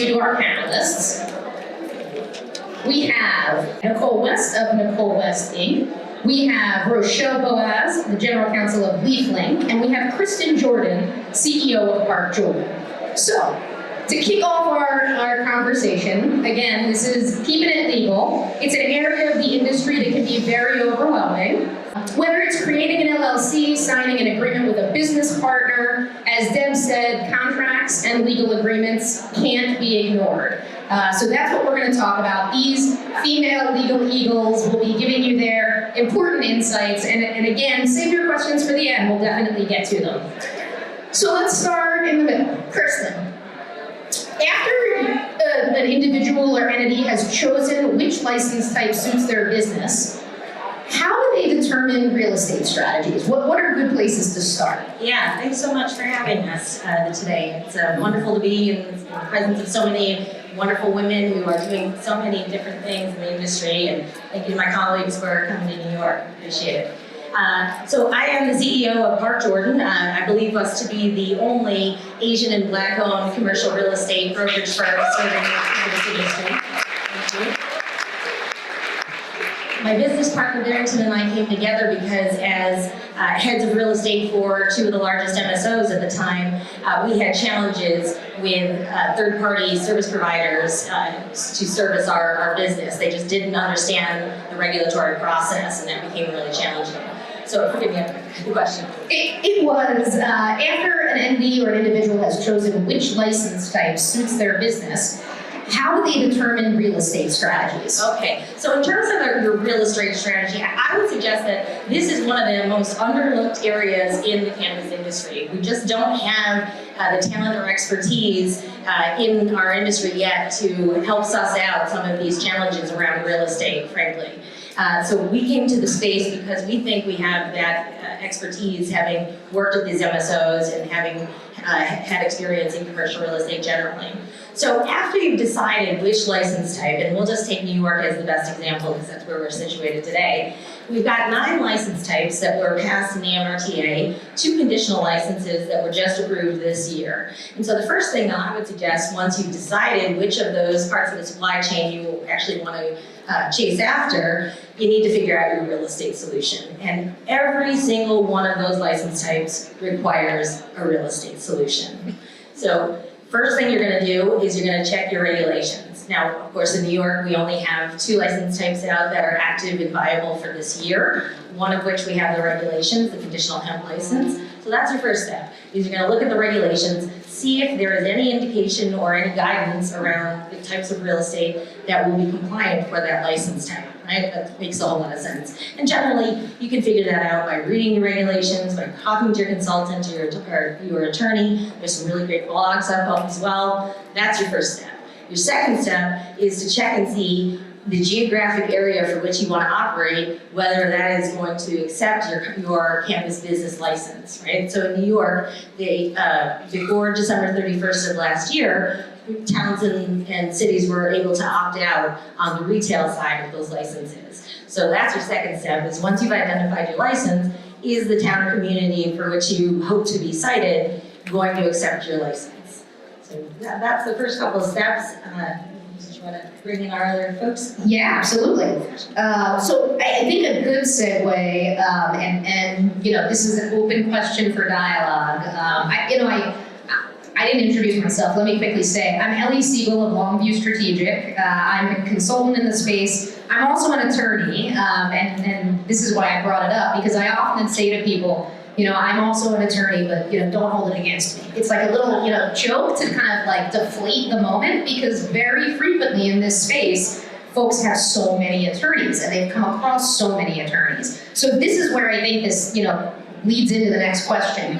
you to our panelists. We have Nicole West of Nicole West Inc. We have Rochelle Boaz, the General Counsel of LeafLink, and we have Kristen Jordan, CEO of Park Jordan. So, to kick off our conversation, again, this is keeping it legal. It's an area of the industry that can be very overwhelming. Whether it's creating an LLC, signing an agreement with a business partner, as Deb said, contracts and legal agreements can't be ignored. So that's what we're going to talk about. These female legal eagles will be giving you their important insights, and again, save your questions for the end. We'll definitely get to them. So let's start in the middle. Kristen. After an individual or entity has chosen which license type suits their business, how do they determine real estate strategies? What are good places to start? Yeah, thanks so much for having us today. It's wonderful to be in the presence of so many wonderful women who are doing so many different things in the industry, and thank you to my colleagues for coming to New York. Appreciate it. So I am the CEO of Park Jordan. I believe us to be the only Asian and Black-owned commercial real estate brokerage firm serving the cannabis industry. Thank you. My business partner Barrington and I came together because as heads of real estate for two of the largest MSOs at the time, we had challenges with third-party service providers to service our business. They just didn't understand the regulatory process, and that became really challenging. So forgive me the question. It was after an entity or an individual has chosen which license type suits their business, how do they determine real estate strategies? Okay, so in terms of your real estate strategy, I would suggest that this is one of the most underlooked areas in the cannabis industry. We just don't have the talent or expertise in our industry yet to help suss out some of these challenges around real estate, frankly. So we came to the space because we think we have that expertise, having worked with these MSOs and having had experience in commercial real estate generally. So after you've decided which license type, and we'll just take New York as the best example because that's where we're situated today, we've got 9 license types that were passed in the MRTA, 2 conditional licenses that were just approved this year. And so the first thing that I would suggest, once you've decided which of those parts of the supply chain you actually want to chase after, you need to figure out your real estate solution. And every single one of those license types requires a real estate solution. So first thing you're going to do is you're going to check your regulations. Now, of course, in New York, we only have 2 license types out that are active and viable for this year, one of which we have the regulations, the conditional hemp license. So that's your first step, is you're going to look at the regulations, see if there is any indication or any guidance around the types of real estate that will be compliant for that license type, right? That makes a whole lot of sense. And generally, you can figure that out by reading the regulations, by talking to your consultant or your attorney. There's some really great blogs up as well. That's your first step. Your second step is to check and see the geographic area for which you want to operate, whether that is going to accept your cannabis business license, right? So in New York, before December 31st of last year, towns and cities were able to opt out on the retail side of those licenses. So that's your second step, is once you've identified your license, is the town or community for which you hope to be cited going to accept your license? So that's the first couple of steps. Do you want to bring in our other folks? Yeah, absolutely. So I think a good segue, and you know, this is an open question for dialogue. I didn't introduce myself. Let me quickly say, I'm Ellie Siegel of Longview Strategic. I'm a consultant in the space. I'm also an attorney, and this is why I brought it up, because I often say to people, you know, I'm also an attorney, but, you know, don't hold it against me. It's like a little, you know, joke to kind of like deflate the moment, because very frequently in this space, folks have so many attorneys and they've come across so many attorneys. So this is where I think this, you know, leads into the next question.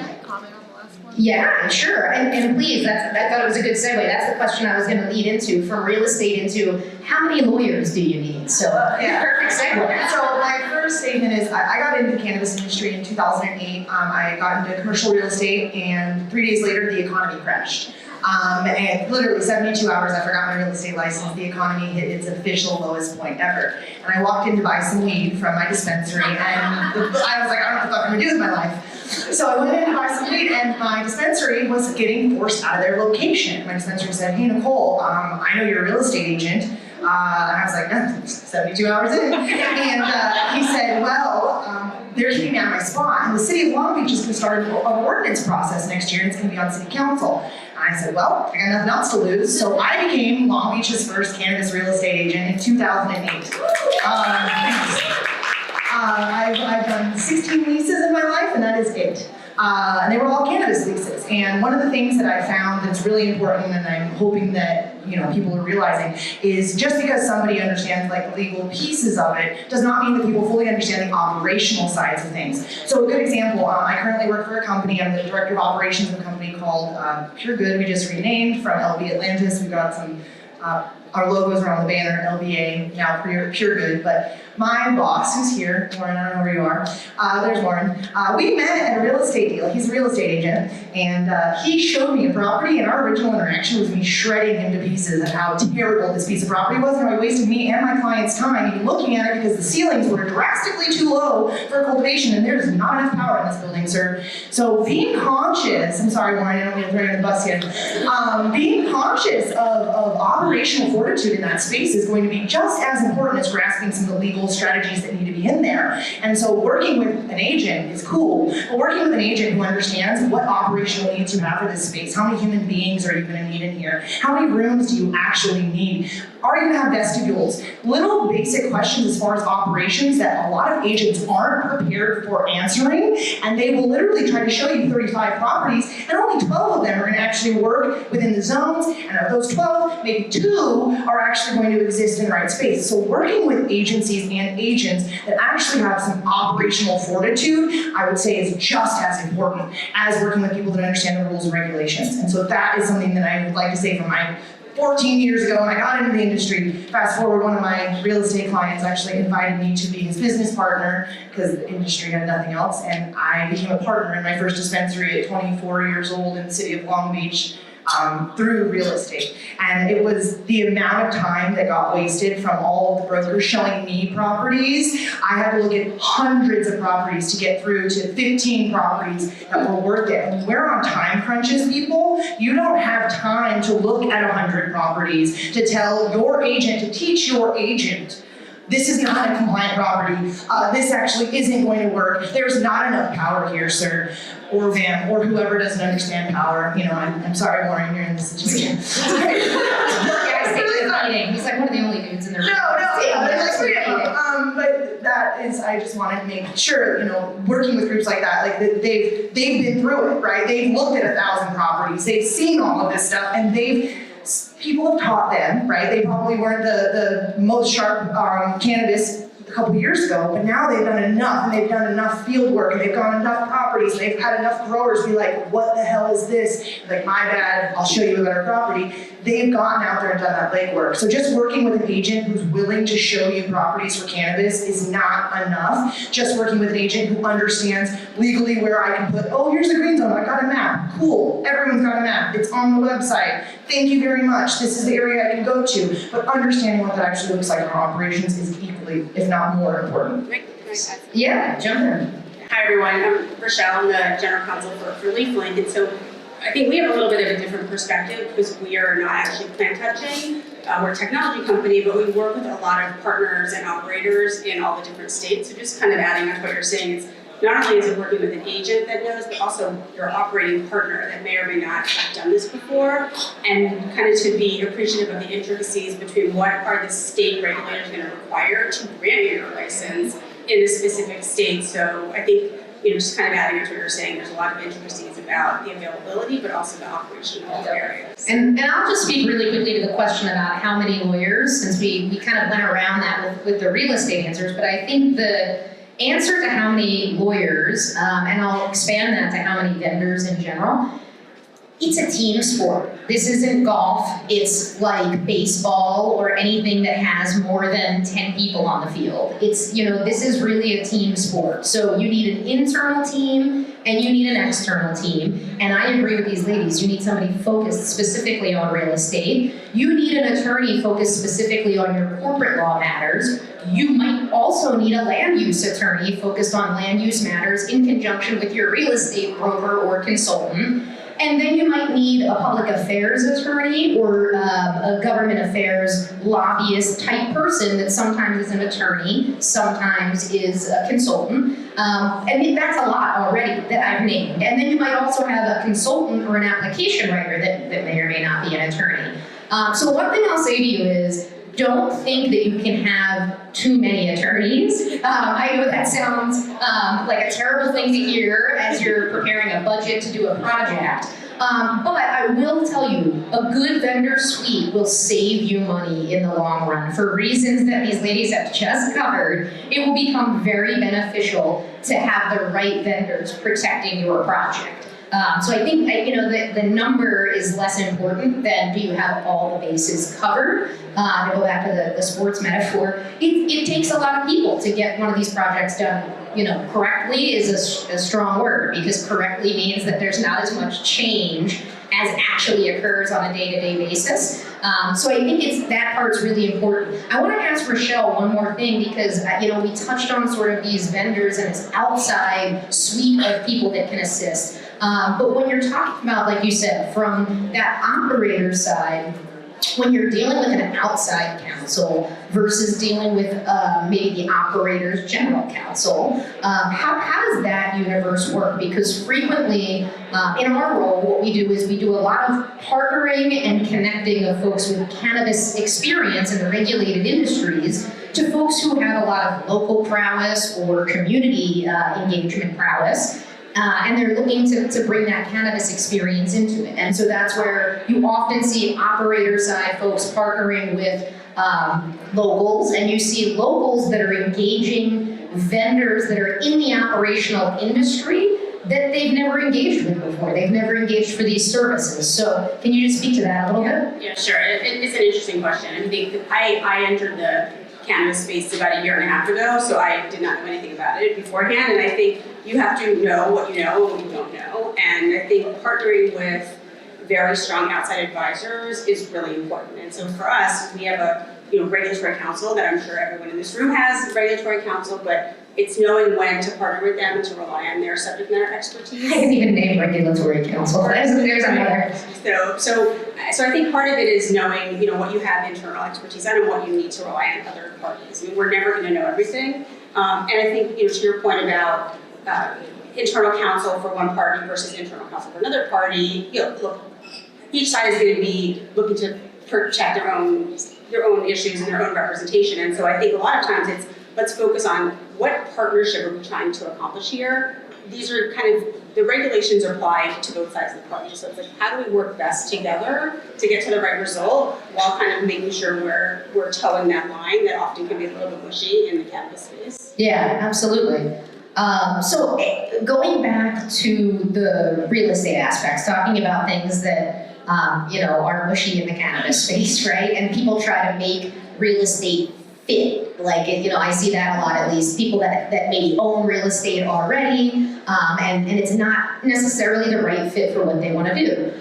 Yeah, sure, and please, I thought it was a good segue. That's the question I was going to lead into, from real estate into how many lawyers do you need? So, perfect segue. So my first statement is, I got into the cannabis industry in 2008. I got into commercial real estate, and 3 days later, the economy crashed. And literally 72 hours after I got my real estate license, the economy hit its official lowest point ever. And I walked in to buy some weed from my dispensary, and I was like, I don't know what the fuck I'm gonna do with my life. So I went in to buy some weed, and my dispensary was getting forced out of their location. My dispensary said, "Hey Nicole, I know you're a real estate agent." And I was like, 72 hours in. And he said, well, they're keeping me out of my spot. And the city of Long Beach is going to start an ordinance process next year, and it's going to be on city council. And I said, well, I got nothing else to lose. So I became Long Beach's first cannabis real estate agent in 2008. I've done 16 leases in my life, and that is it. And they were all cannabis leases. And one of the things that I found that's really important, and I'm hoping that people are realizing, is just because somebody understands like the legal pieces of it does not mean that people fully understand the operational sides of things. So a good example, I currently work for a company. I'm the director of operations of a company called Pure Good. We just renamed from LB Atlantis. We got some our logos are on the banner, LBA, now Pure Good. But my boss, who's here, Warren, I don't know where you are, there's Warren. We met at a real estate deal. He's a real estate agent, and he showed me a property, and our original interaction was me shredding him to pieces of how terrible this piece of property was, and how he wasted me and my client's time even looking at it because the ceilings were drastically too low for cultivation, and there's not enough power in this building, sir. So being conscious, I'm sorry, Warren, I don't mean to throw you on the bus here, being conscious of operational fortitude in that space is going to be just as important as grasping some of the legal strategies that need to be in there. And so working with an agent is cool, but working with an agent who understands what operational needs you have for this space, how many human beings are you going to need in here, how many rooms do you actually need, are you going to have vestibules, little basic questions as far as operations that a lot of agents aren't prepared for answering, and they will literally try to show you 35 properties, and only 12 of them are going to actually work within the zones, and of those 12, maybe 2 are actually going to exist in the right space. So working with agencies and agents that actually have some operational fortitude, I would say, is just as important as working with people that understand the rules and regulations. And so that is something that I would like to say from my 14 years ago when I got into the industry. Fast forward, one of my real estate clients actually invited me to be his business partner because the industry had nothing else, and I became a partner in my first dispensary at 24 years old in the city of Long Beach. Through real estate. And it was the amount of time that got wasted from all of the brokers showing me properties. I had to look at hundreds of properties to get through to 15 properties that were worth it. When we're on time crunches, people, you don't have time to look at 100 properties to tell your agent, to teach your agent, this is not a compliant property. This actually isn't going to work. There's not enough power here, sir, or ma'am, or whoever doesn't understand power. I'm sorry, Warren, you're in this situation. He's like one of the only dudes in the room. No, there's like 3 of them. But that is, I just wanted to make sure, working with groups like that, like they've been through it, right? They've looked at 1,000 properties, they've seen all of this stuff, and people have taught them, right? They probably weren't the most sharp cannabis a couple years ago, but now they've done enough, and they've done enough field work, and they've gone enough properties, and they've had enough growers be like, what the hell is this? Like, my bad, I'll show you a better property. They've gotten out there and done that legwork. So just working with an agent who's willing to show you properties for cannabis is not enough. Just working with an agent who understands legally where I can put, oh, here's a green zone, I got a map. Cool, everyone's got a map. It's on the website. Thank you very much. This is the area I can go to. But understanding what that actually looks like in our operations is equally, if not more important. Yeah, jump in. Hi everyone, I'm Rochelle, I'm the General Counsel for LeafLink, and so I think we have a little bit of a different perspective because we are not actually plant touching. We're a technology company, but we work with a lot of partners and operators in all the different states. So just kind of adding on to what you're saying, it's not only is it working with an agent that knows, but also your operating partner that may or may not have done this before, and kind of to be appreciative of the intricacies between what are the state regulators going to require to grant you your license in a specific state. So I think, just kind of adding on to what you're saying, there's a lot of intricacies about the availability, but also the operational areas. And I'll just speak really quickly to the question about how many lawyers, since we kind of went around that with the real estate answers, but I think the answer to how many lawyers, and I'll expand that to how many vendors in general, it's a team sport. This isn't golf, it's like baseball or anything that has more than 10 people on the field. It's, this is really a team sport. So you need an internal team and you need an external team. And I agree with these ladies, you need somebody focused specifically on real estate. You need an attorney focused specifically on your corporate law matters. You might also need a land use attorney focused on land use matters in conjunction with your real estate broker or consultant. And then you might need a public affairs attorney or a government affairs lobbyist type person that sometimes is an attorney, sometimes is a consultant. And that's a lot already that I've named. And then you might also have a consultant or an application writer that may or may not be an attorney. So one thing I'll say to you is, don't think that you can have too many attorneys. I know that sounds like a terrible thing to hear as you're preparing a budget to do a project. But I will tell you, a good vendor suite will save you money in the long run. For reasons that these ladies have just covered, it will become very beneficial to have the right vendors protecting your project. So I think the number is less important than do you have all the bases covered. To go back to the sports metaphor, it takes a lot of people to get one of these projects done. Correctly is a strong word, because correctly means that there's not as much change as actually occurs on a day-to-day basis. So I think that part's really important. I want to ask Rochelle one more thing, because we touched on sort of these vendors and this outside suite of people that can assist. But when you're talking about, like you said, from that operator side, when you're dealing with an outside counsel versus dealing with maybe the operator's general counsel, how does that universe work? Because frequently in our role, what we do is we do a lot of partnering and connecting of folks with cannabis experience in the regulated industries to folks who have a lot of local prowess or community engagement prowess. And they're looking to bring that cannabis experience into it. And so that's where you often see operator side folks partnering with locals, and you see locals that are engaging vendors that are in the operational industry that they've never engaged with before. They've never engaged for these services. So can you just speak to that a little bit? Yeah, sure. It's an interesting question. I think I entered the cannabis space about a year and a half ago, so I did not know anything about it beforehand, and I think you have to know what you know and what you don't know. And I think partnering with very strong outside advisors is really important. And so for us, we have a regulatory counsel that I'm sure everyone in this room has regulatory counsel, but it's knowing when to partner with them and to rely on their subject matter expertise. I didn't even name regulatory counsel. There's another. So I think part of it is knowing what you have internal expertise on and what you need to rely on other parties. I mean, we're never going to know everything. And I think to your point about internal counsel for one party versus internal counsel for another party, look, each side is going to be looking to protect their own issues and their own representation. And so I think a lot of times it's let's focus on what partnership are we trying to accomplish here. These are kind of the regulations apply to both sides of the party. So it's like, how do we work best together to get to the right result while kind of making sure we're towing that line that often can be a little bit mushy in the cannabis space. Yeah, absolutely. So going back to the real estate aspects, talking about things that are mushy in the cannabis space, right? And people try to make real estate fit. Like, I see that a lot, at least. People that maybe own real estate already, and it's not necessarily the right fit for what they want to do.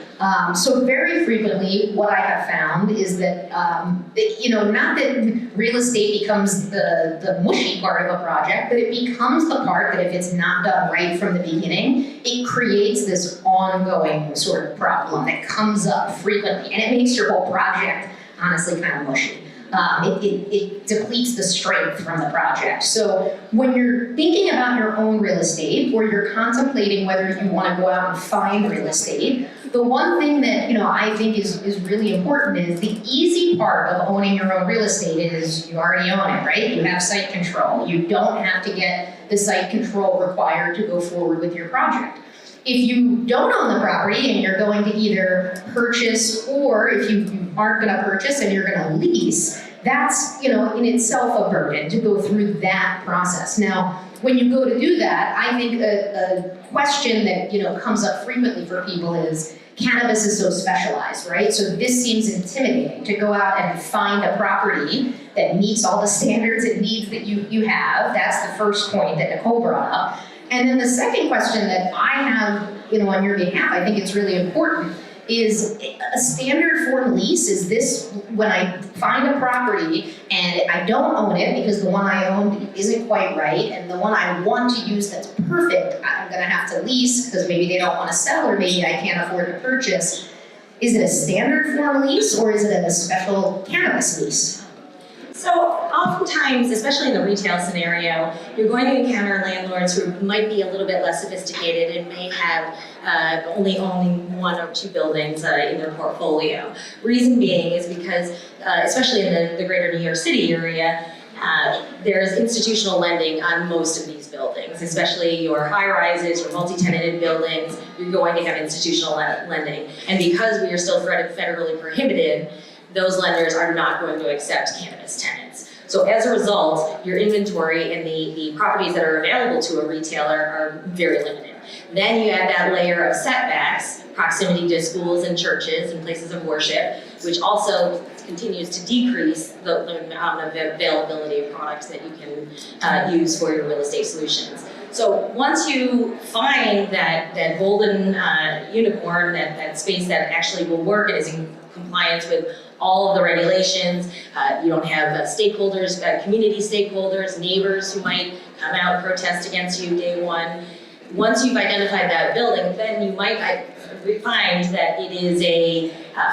So very frequently, what I have found is that, not that real estate becomes the mushy part of a project, but it becomes the part that if it's not done right from the beginning, it creates this ongoing sort of problem that comes up frequently, and it makes your whole project honestly kind of mushy. It depletes the strength from the project. So when you're thinking about your own real estate, or you're contemplating whether you want to go out and find real estate, the one thing that I think is really important is the easy part of owning your own real estate is you already own it, right? You have site control. You don't have to get the site control required to go forward with your project. If you don't own the property and you're going to either purchase, or if you aren't going to purchase and you're going to lease, that's in itself a burden to go through that process. Now, when you go to do that, I think a question that comes up frequently for people is cannabis is so specialized, right? So this seems intimidating to go out and find a property that meets all the standards and needs that you have. That's the first point that Nicole brought up. And then the second question that I have, on your behalf, I think it's really important, is a standard form lease. Is this when I find a property and I don't own it because the one I owned isn't quite right, and the one I want to use that's perfect, I'm gonna have to lease because maybe they don't want to sell or maybe I can't afford to purchase. Is it a standard form lease or is it a special cannabis lease? So oftentimes, especially in the retail scenario, you're going to encounter landlords who might be a little bit less sophisticated and may have only owning 1 or 2 buildings in their portfolio. Reason being is because, especially in the greater New York City area, there's institutional lending on most of these buildings, especially your high-rises, your multi-tenanted buildings, you're going to have institutional lending. And because we are still federally prohibited, those lenders are not going to accept cannabis tenants. So as a result, your inventory and the properties that are available to a retailer are very limited. Then you add that layer of setbacks, proximity to schools and churches and places of worship, which also continues to decrease the amount of availability of products that you can use for your real estate solutions. So once you find that golden unicorn, that space that actually will work and is in compliance with all of the regulations, you don't have stakeholders, community stakeholders, neighbors who might come out and protest against you day one. Once you've identified that building, then you might find that it is a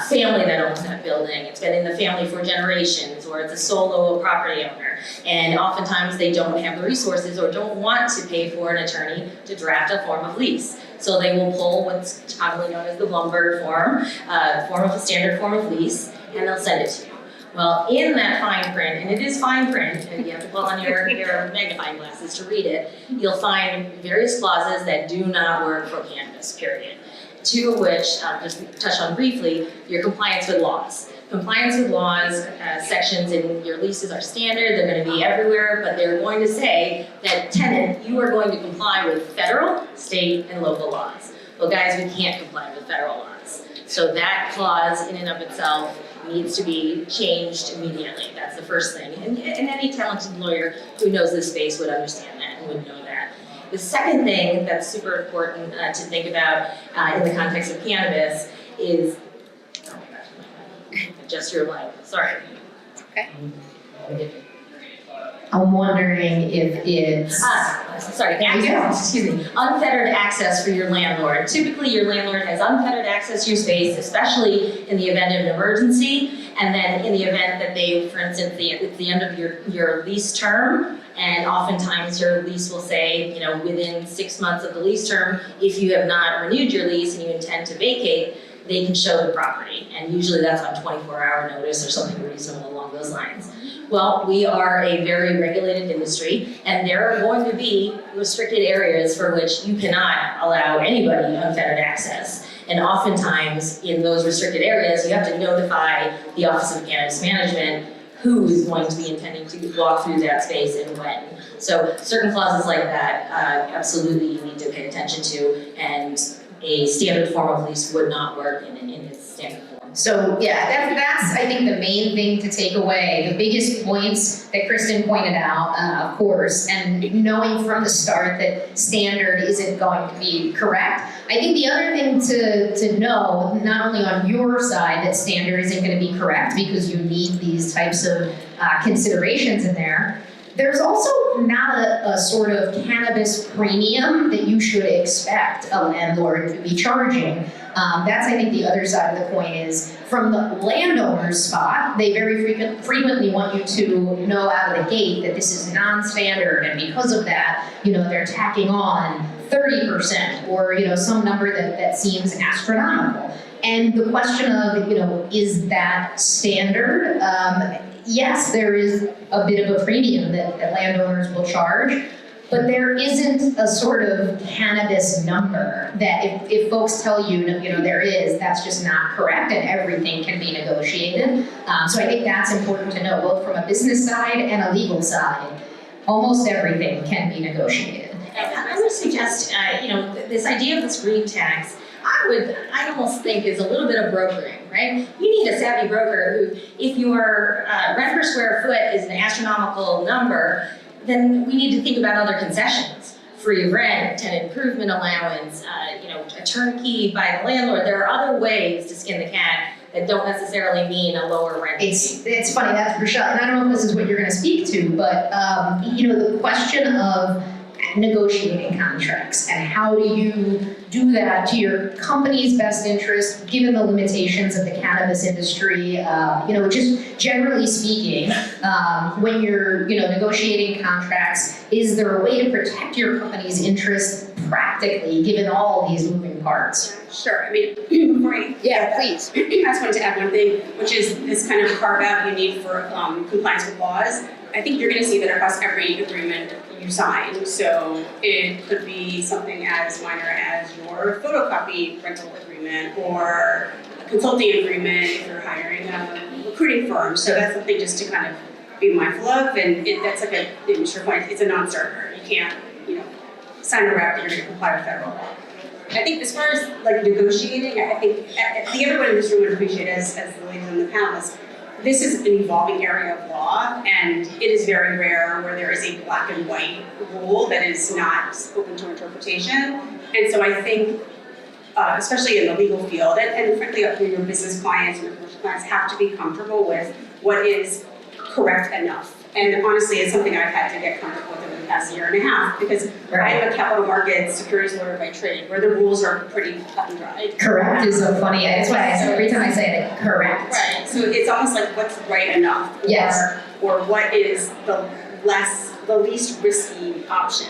family that owns that building. It's been in the family for generations, or it's a solo property owner. And oftentimes they don't have the resources or don't want to pay for an attorney to draft a form of lease. So they will pull what's commonly known as the Blumberg form, a standard form of lease, and they'll send it to you. Well, in that fine print, and it is fine print, and you have to pull on your magnifying glasses to read it, you'll find various clauses that do not work for cannabis, period. 2 of which, just touch on briefly, your compliance with laws. Compliance with laws sections in your leases are standard, they're going to be everywhere, but they're going to say that tenant, you are going to comply with federal, state, and local laws. Well, guys, we can't comply with federal laws. So that clause in and of itself needs to be changed immediately. That's the first thing. And any talented lawyer who knows this space would understand that and would know that. The second thing that's super important to think about in the context of cannabis is, oh my gosh, adjust your light, sorry. Okay. I'm wondering if it's... Unfettered access for your landlord. Typically, your landlord has unfettered access to your space, especially in the event of an emergency, and then in the event that they, for instance, it's the end of your lease term, and oftentimes your lease will say, within 6 months of the lease term, if you have not renewed your lease and you intend to vacate, they can show the property, and usually that's on 24-hour notice or something reasonable along those lines. Well, we are a very regulated industry, and there are going to be restricted areas for which you cannot allow anybody unfettered access. And oftentimes, in those restricted areas, you have to notify the Office of Cannabis Management who is going to be intending to walk through that space and when. So certain clauses like that, absolutely you need to pay attention to, and a standard form of lease would not work in its standard form. So yeah, that's I think the main thing to take away. The biggest points that Kristen pointed out, of course, and knowing from the start that standard isn't going to be correct. I think the other thing to know, not only on your side that standard isn't going to be correct because you need these types of considerations in there, there's also not a sort of cannabis premium that you should expect a landlord to be charging. That's, I think, the other side of the coin is from the landowner's spot, they very frequently want you to know out of the gate that this is non-standard, and because of that, they're tacking on 30% or, some number that seems astronomical. And the question of, is that standard? Yes, there is a bit of a premium that landowners will charge, but there isn't a sort of cannabis number that if folks tell you, there is, that's just not correct and everything can be negotiated. So I think that's important to know, both from a business side and a legal side. Almost everything can be negotiated. I would suggest, this idea of this green tax, I almost think is a little bit of brokering, right? You need a savvy broker who, if your rent per square foot is an astronomical number, then we need to think about other concessions free rent, tenant improvement allowance, a turnkey by the landlord. There are other ways to skin the cat that don't necessarily mean a lower rent. It's funny, that's Rochelle, and I don't know if this is what you're going to speak to, but the question of negotiating contracts and how do you do that to your company's best interest, given the limitations of the cannabis industry. Just generally speaking, when you're negotiating contracts, is there a way to protect your company's interest practically, given all these moving parts? Sure. I mean, before I Please. I just wanted to add one thing, which is this kind of carve out you need for compliance with laws. I think you're going to see that across every agreement you sign. So it could be something as minor as your photocopy rental agreement or a consulting agreement if you're hiring a recruiting firm. So that's something just to kind of be mindful of. And that's like Mr. Point, it's a non-starter. You can't, sign a rep that you're going to comply with federal law. I think as far as like negotiating, I think everyone in this room would appreciate as the ladies on the panelists, this is an evolving area of law, and it is very rare where there is a black and white rule that is not open to interpretation. And so I think, especially in the legal field, and frankly, your business clients and your commercial clients have to be comfortable with what is correct enough. And honestly, it's something I've had to get comfortable with over the past year and a half, because I am a capital markets securities lawyer by trade, where the rules are pretty cut and dry. Correct is so funny. That's why every time I say it, correct. Right. So it's almost like what's right enough, or what is the least risky option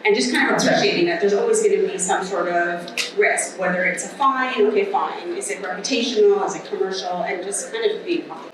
and just kind of appreciating that there's always going to be some sort of risk, whether it's a fine, okay, fine. Is it reputational? Is it commercial? And just kind of being comfortable.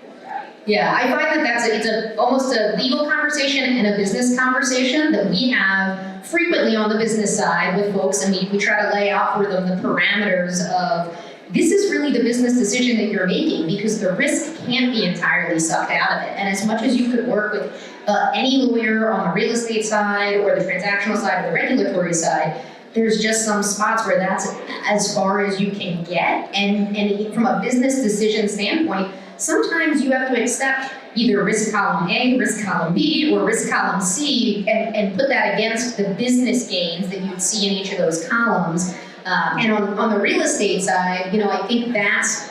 Yeah, I find that it's almost a legal conversation and a business conversation that we have frequently on the business side with folks, and we try to lay out for them the parameters of this is really the business decision that you're making, because the risk can't be entirely sucked out of it. And as much as you could work with any lawyer on the real estate side or the transactional side or the regulatory side, there's just some spots where that's as far as you can get. And from a business decision standpoint, sometimes you have to accept either risk column A, risk column B, or risk column C, and put that against the business gains that you'd see in each of those columns. And on the real estate side, I think that's,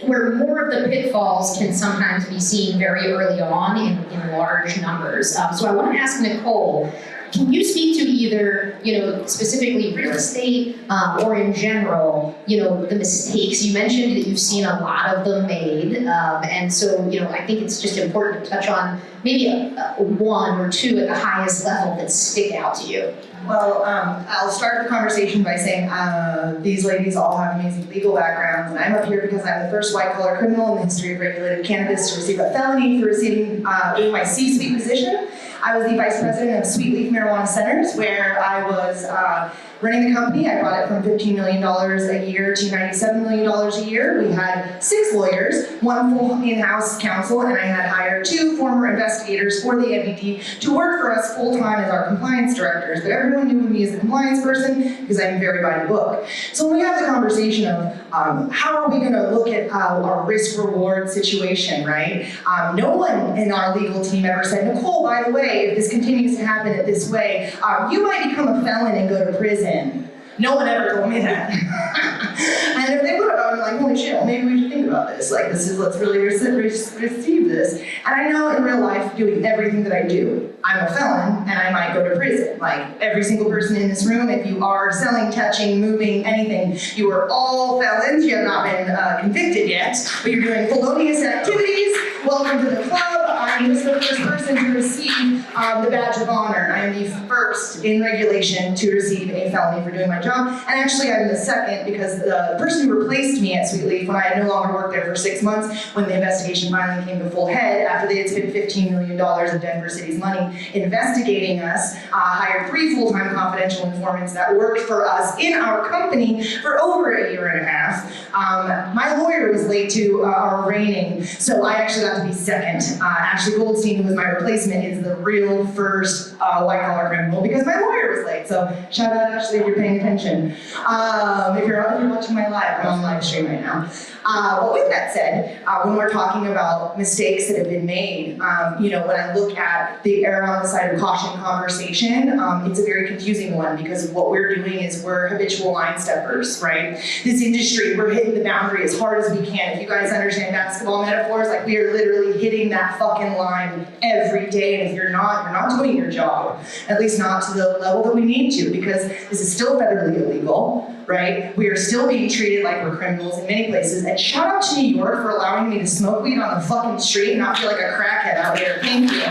where more of the pitfalls can sometimes be seen very early on in large numbers. So I want to ask Nicole, can you speak to either, specifically real estate or in general, the mistakes? You mentioned that you've seen a lot of them made. And so, I think it's just important to touch on maybe one or two at the highest level that stick out to you. Well, I'll start the conversation by saying these ladies all have amazing legal backgrounds, and I'm up here because I'm the first white-collar criminal in the history of regulated cannabis to receive a felony for receiving my C-suite position. I was the vice president of Sweet Leaf Marijuana Centers, where I was running the company. I brought it from $15 million a year to $97 million a year. We had 6 lawyers, 1 full in-house counsel, and I had hired 2 former investigators for the NBD to work for us full-time as our compliance directors. But everyone knew me as the compliance person because I'm very by the book. So when we have the conversation of how are we going to look at our risk-reward situation, right? No one in our legal team ever said, Nicole, by the way, if this continues to happen this way, you might become a felon and go to prison. No one ever told me that. And if they would have, I would be like, holy shit, well, maybe we should think about this. Like, let's really receive this. And I know in real life, doing everything that I do, I'm a felon and I might go to prison. Like every single person in this room, if you are selling, touching, moving, anything, you are all felons. You have not been convicted yet, but you're doing felonious activities. Welcome to the club. I'm just the first person to receive the badge of honor. I am the first in regulation to receive a felony for doing my job. And actually, I'm the second because the person who replaced me at Sweet Leaf when I had no longer worked there for 6 months, when the investigation finally came to full head after they had spent $15 million of Denver City's money investigating us, hired 3 full-time confidential informants that worked for us in our company for over a year and a half. My lawyer was late to our arraigning, so I actually got to be second. Ashley Goldstein, who was my replacement, is the real first white-collar criminal because my lawyer hours late. So shout out Ashley if you're paying attention. If you're watching my live, I'm on live stream right now. But with that said, when we're talking about mistakes that have been made, when I look at the err on the side of caution conversation, it's a very confusing one because what we're doing is we're habitual line steppers, right? This industry, we're hitting the boundary as hard as we can. If you guys understand basketball metaphors, like we are literally hitting that fucking line every day. And if you're not doing your job, at least not to the level that we need to, because this is still federally illegal, right? We are still being treated like we're criminals in many places. And shout out to New York for allowing me to smoke weed on the fucking street and not feel like a crackhead out here. Thank you.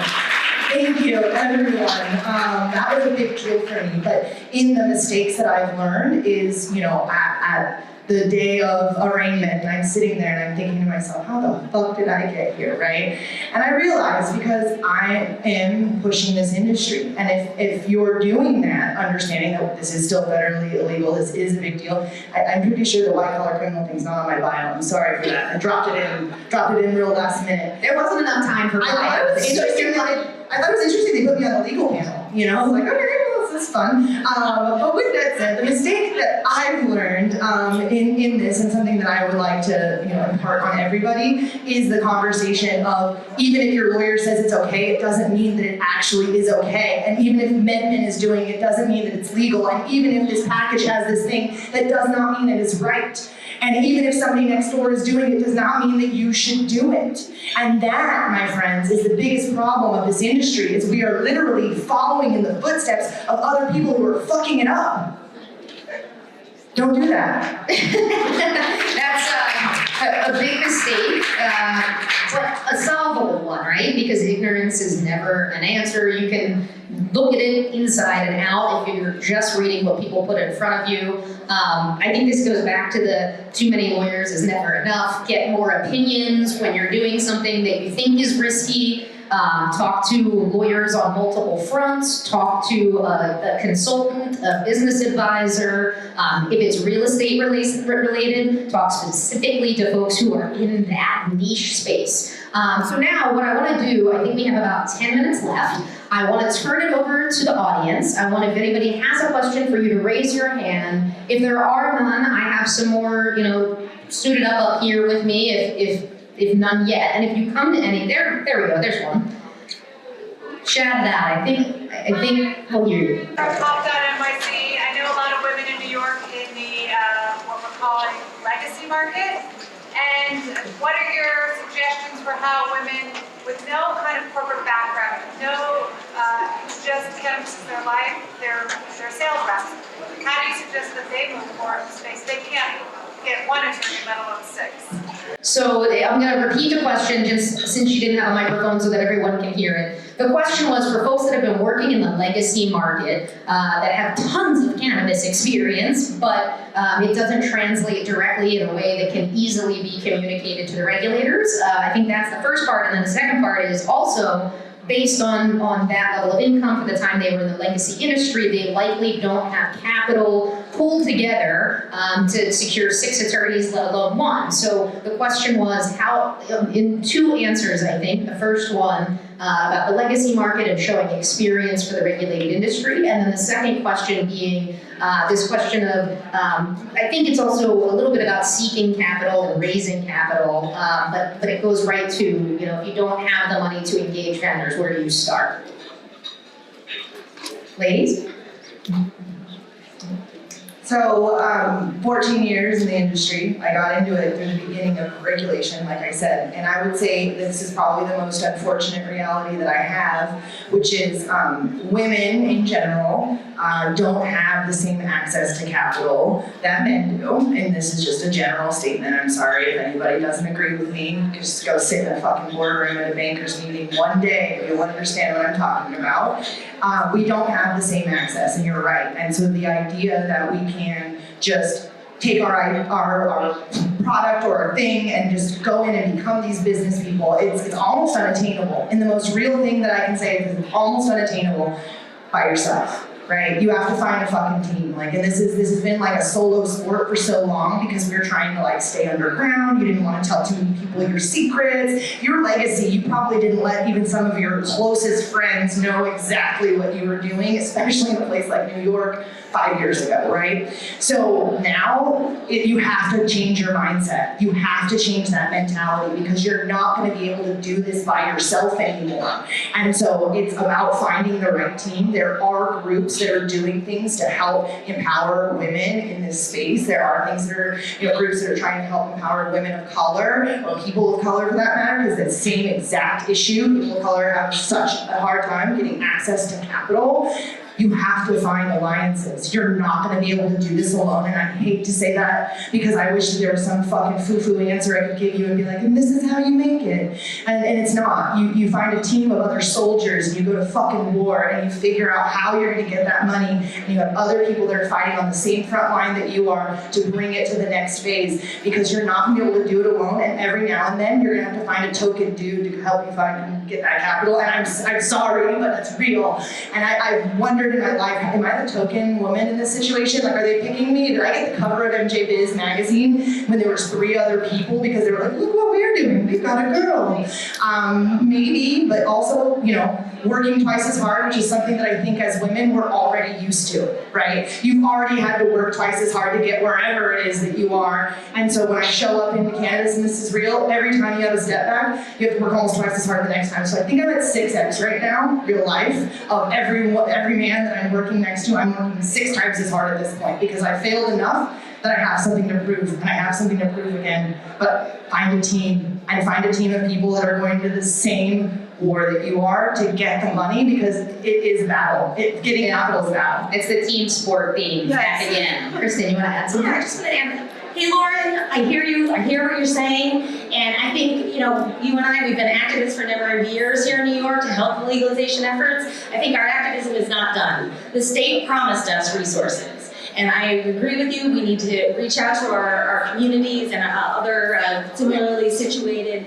Thank you, everyone. That was a big deal for me. But in the mistakes that I've learned is, at the day of arraignment, and I'm sitting there and I'm thinking to myself, how the fuck did I get here, right? And I realized because I am pushing this industry, and if you're doing that, understanding that this is still federally illegal, this is a big deal. I'm pretty sure the white collar criminal thing's not on my bio. I'm sorry for that. I dropped it in real last minute. There wasn't enough time for I thought it was interesting they put me on the legal panel. I was like, okay, well, this is fun. But with that said, the mistake that I've learned in this, and something that I would like to impart on everybody, is the conversation of even if your lawyer says it's okay, it doesn't mean that it actually is okay. And even if Medman is doing it, doesn't mean that it's legal. And even if this package has this thing, that does not mean that it's right. And even if somebody next door is doing it, does not mean that you should do it. And that, my friends, is the biggest problem of this industry, is we are literally following in the footsteps of other people who are fucking it up. Don't do that. That's a big mistake, but a solvable one, right? Because ignorance is never an answer. You can look at it inside and out if you're just reading what people put in front of you. I think this goes back to the too many lawyers is never enough. Get more opinions when you're doing something that you think is risky. Talk to lawyers on multiple fronts, talk to a consultant, a business advisor. If it's real estate related, talk specifically to folks who are in that niche space. So now what I want to do, I think we have about 10 minutes left. I want to turn it over to the audience. I want, if anybody has a question, for you to raise your hand. If there are none, I have some more, suited up here with me if none yet. And if you come to any, there we go, there's one. Shout it out. I think we'll hear you. NYC. I know a lot of women in New York in the what we're calling legacy market. And what are your suggestions for how women with no kind of corporate background, no just cannabis is their life, they're sales reps. How do you suggest that they move forward in the space? They can't get one attorney, let alone 6. So I'm going to repeat the question just since you didn't have a microphone so that everyone can hear it. The question was for folks that have been working in the legacy market that have tons of cannabis experience, but it doesn't translate directly in a way that can easily be communicated to the regulators. I think that's the first part. And then the second part is also based on that level of income for the time they were in the legacy industry, they likely don't have capital pulled together to secure 6 attorneys, let alone 1. So the question was how, in 2 answers, I think. The first one about the legacy market and showing experience for the regulated industry, and then the second question being this question of, I think it's also a little bit about seeking capital and raising capital, but it goes right to, if you don't have the money to engage vendors, where do you start? Ladies? So, 14 years in the industry. I got into it through the beginning of regulation, like I said, and I would say this is probably the most unfortunate reality that I have, which is women in general don't have the same access to capital that men do, and this is just a general statement. I'm sorry if anybody doesn't agree with me. Just go sit in a fucking boardroom at a banker's meeting one day, you'll understand what I'm talking about. We don't have the same access, and you're right. And so the idea that we can just take our product or our thing and just go in and become these business people, it's almost unattainable. And the most real thing that I can say is it's almost unattainable by yourself. right? You have to find a fucking team. Like, and this has been like a solo sport for so long because we were trying to like stay underground. You didn't want to tell too many people your secrets, your legacy. You probably didn't let even some of your closest friends know exactly what you were doing, especially in a place like New York 5 years ago, right? So now you have to change your mindset. You have to change that mentality because you're not going to be able to do this by yourself anymore. And so it's about finding the right team. There are groups that are doing things to help empower women in this space. There are things that are, groups that are trying to help empower women of color or people of color for that matter, because that same exact issue, people of color have such a hard time getting access to capital. You have to find alliances. You're not going to be able to do this alone, and I hate to say that because I wish that there was some fucking foo-foo answer I could give you and be like, and this is how you make it. And it's not. You find a team of other soldiers and you go to fucking war and you figure out how you're going to get that money, and you have other people that are fighting on the same front line that you are to bring it to the next phase, because you're not going to be able to do it alone, and every now and then you're going to have to find a token dude to help you get that capital, and I'm sorry, but that's real. And I wondered in my life, am I the token woman in this situation? Like, are they picking me? Did I get the cover of MJ Biz magazine when there was 3 other people because they were like, look what we're doing, we've got a girl. Maybe, but also, working twice as hard, which is something that I think as women we're already used to, right? You've already had to work twice as hard to get wherever it is that you are. And so when I show up into Cannabis, and this is real, every time you have a step back, you have to work almost twice as hard the next time. So I think I'm at 6x right now, real life, of every man that I'm working next to. I'm working 6 times as hard at this point because I failed enough that I have something to prove, and I have something to prove again. But find a team, and find a team of people that are going to the same war that you are to get the money, because it is battle. Getting capital is battle. It's the team sport theme back again. Kristen, you want to add something? Yeah, I just want to add, hey Lauren, I hear you, I hear what you're saying, and I think, you and I, we've been activists for a number of years here in New York to help the legalization efforts. I think our activism is not done. The state promised us resources, and I agree with you, we need to reach out to our communities and other similarly situated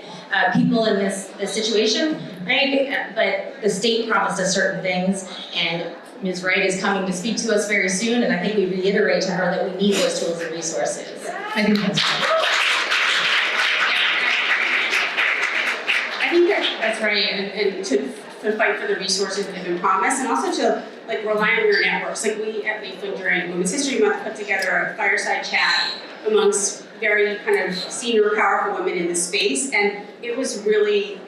people in this situation, right? But the state promised us certain things, and Ms. Wright is coming to speak to us very soon, and I think we reiterate to her that we need those tools and resources. I think that's I think that's right, and to fight for the resources that have been promised, and also to rely on your networks. Like, we at Leafland during Women's History Month put together a fireside chat amongst very kind of senior, powerful women in the space, and it was really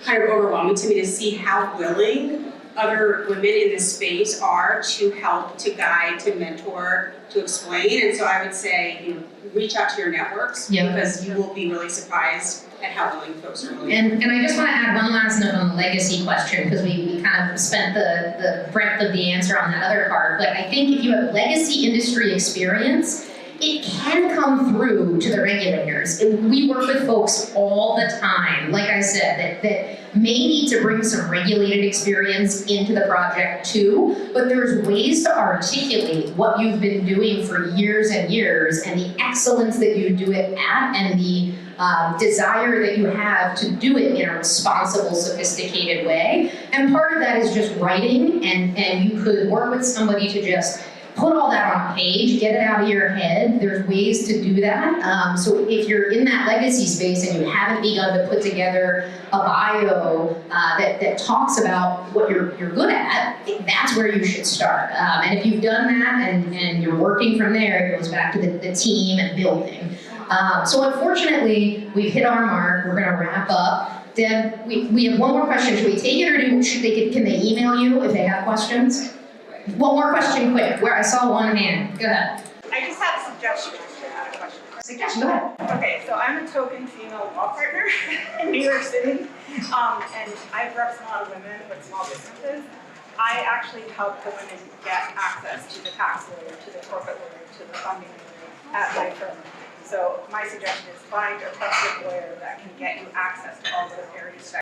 kind of overwhelming to me to see how willing other women in this space are to help, to guide, to mentor, to explain. And so I would say, reach out to your networks, because you will be really surprised at how willing folks are willing. And I just want to add one last note on the legacy question, because we kind of spent the breadth of the answer on that other part. But I think if you have legacy industry experience, it can come through to the regulators. We work with folks all the time, like I said, that may need to bring some regulated experience into the project too, but there's ways to articulate what you've been doing for years and years, and the excellence that you do it at, and the desire that you have to do it in a responsible, sophisticated way. And part of that is just writing, and you could work with somebody to just put all that on a page, get it out of your head. There's ways to do that. So if you're in that legacy space and you haven't begun to put together a bio that talks about what you're good at, that's where you should start. And if you've done that and you're working from there, it goes back to the team and building. So unfortunately, we've hit our mark. We're gonna wrap up. Deb, we have one more question. Should we take it, or can they email you if they have questions? One more question, quick. Where I saw one hand. Go ahead. I just have a suggestion, not a question. Suggestion. Go ahead. Okay, so I'm a token female law partner in New York City, and I represent a lot of women with small businesses. I actually help the women get access to the tax lawyer, to the corporate lawyer, to the funding lawyer at my firm. So my suggestion is find a trusted lawyer that can get you access to all those areas.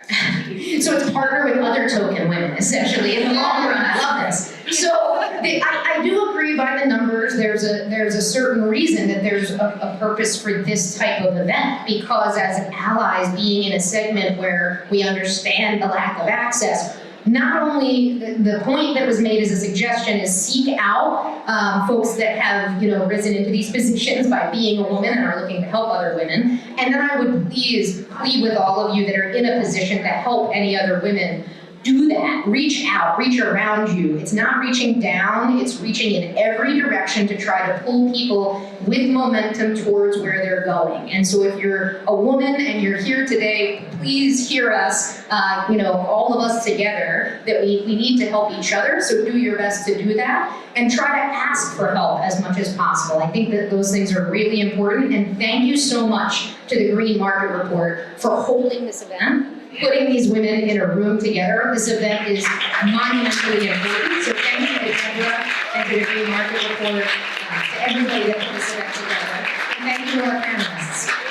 So it's partner with other token women, essentially, in the long run. I love this. So I do agree by the numbers. There's a certain reason that there's a purpose for this type of event, because as allies, being in a segment where we understand the lack of access, not only, the point that was made as a suggestion is seek out folks that have, risen into these positions by being a woman and are looking to help other women. And then I would please plead with all of you that are in a position to help any other women, do that. Reach out, reach around you. It's not reaching down, it's reaching in every direction to try to pull people with momentum towards where they're going. And so if you're a woman and you're here today, please hear us, all of us together, that we need to help each other. So do your best to do that and try to ask for help as much as possible. I think that those things are really important. And thank you so much to the Green Market Report for holding this event, putting these women in a room together. This event is monumentally important, so thank you to Deborah and to the Green Market Report, to everybody that put this event together. And thank you to our panelists.